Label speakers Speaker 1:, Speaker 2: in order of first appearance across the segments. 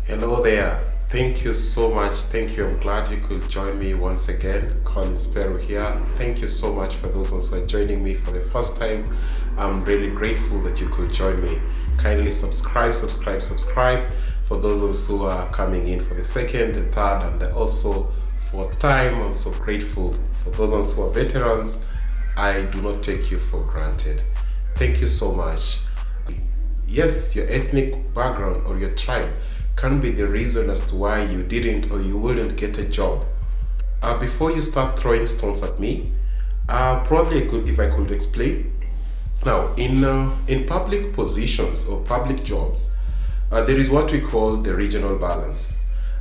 Speaker 1: Hello there. Thank you so much. Thank you. I'm glad you could join me once again. Colin Sparrow here. Thank you so much for those who are joining me for the first time. I'm really grateful that you could join me. Kindly subscribe. For those who are coming in for the second, the third, and also fourth time, I'm so grateful. For those who are veterans, I do not take you for granted. Thank you so much. Yes, your ethnic background or your tribe can be the reason as to why you didn't or you wouldn't get a job. Before you start throwing stones at me, if I could explain. Now, in public positions or public jobs, there is what we call the regional balance,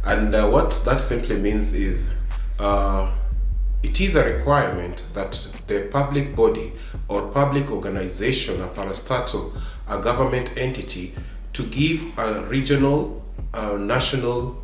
Speaker 1: and what that simply means is it is a requirement that the public body or public organization, a parastatal, a government entity, to give a regional or national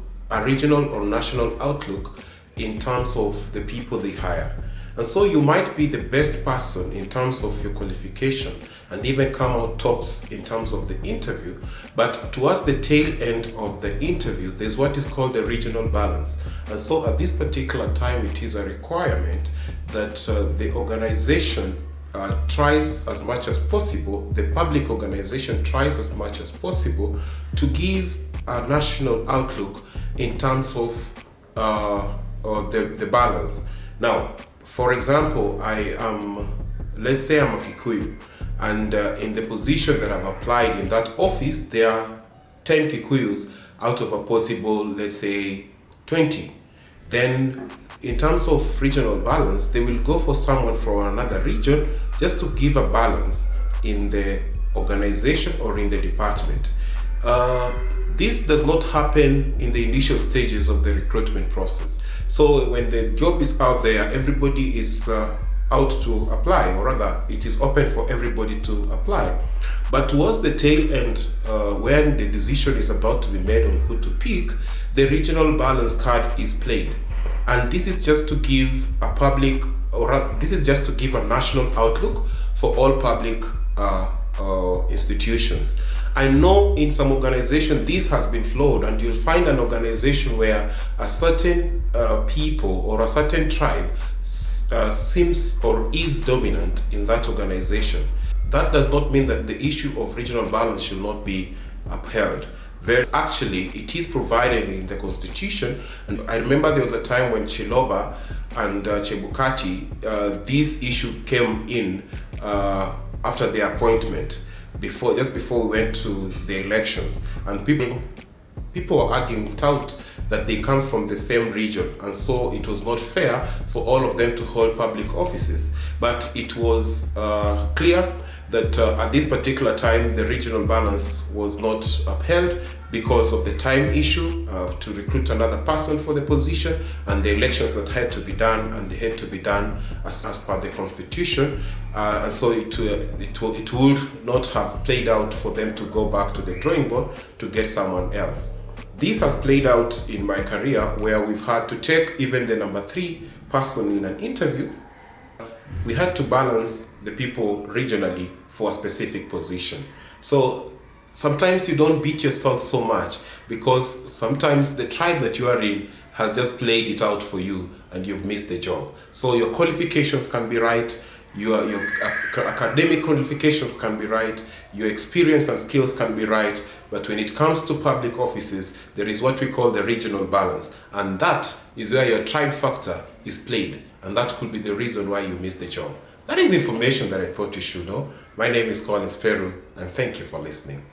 Speaker 1: outlook in terms of the people they hire. And so you might be the best person in terms of your qualification and even come out tops in terms of the interview, but towards the tail end of the interview, there's what is called the regional balance. And so at this particular time, it is a requirement that the organization tries as much as possible, the public organization tries as much as possible to give a national outlook in terms of the balance. Now, for example, let's say I'm a Kikuyu, and in the position that I've applied in that office, there are 10 Kikuyus out of a possible, let's say, 20. Then in terms of regional balance, they will go for someone from another region just to give a balance in the organization or in the department. This does not happen in the initial stages of the recruitment process. So when the job is out there, everybody is out to apply, or rather, it is open for everybody to apply. But towards the tail end, when the decision is about to be made on who to pick, the regional balance card is played. And this is just to give a national outlook for all public institutions. I know in some organization this has been flawed, and you'll find an organization where a certain people or a certain tribe seems or is dominant in that organization. That does not mean that the issue of regional balance should not be upheld. Actually, it is provided in the constitution, and I remember there was a time when Chiloba and Chebukati, this issue came in after the appointment, just before we went to the elections, and people were arguing out that they come from the same region, and so it was not fair for all of them to hold public offices. But it was clear that at this particular time, the regional balance was not upheld because of the time issue to recruit another person for the position, and the elections that had to be done, and they had to be done as per the constitution. And so it would not have played out for them to go back to the drawing board to get someone else. This has played out in my career, where we've had to take even the number 3 person in an interview. We had to balance the people regionally for a specific position. So sometimes you don't beat yourself so much, because sometimes the tribe that you are in has just played it out for you and you've missed the job. So your qualifications can be right, your academic qualifications can be right, your experience and skills can be right, but when it comes to public offices, there is what we call the regional balance, and that is where your tribe factor is played, and that could be the reason why you missed the job. That is information that I thought you should know. My name is Colin Sparrow, and thank you for listening.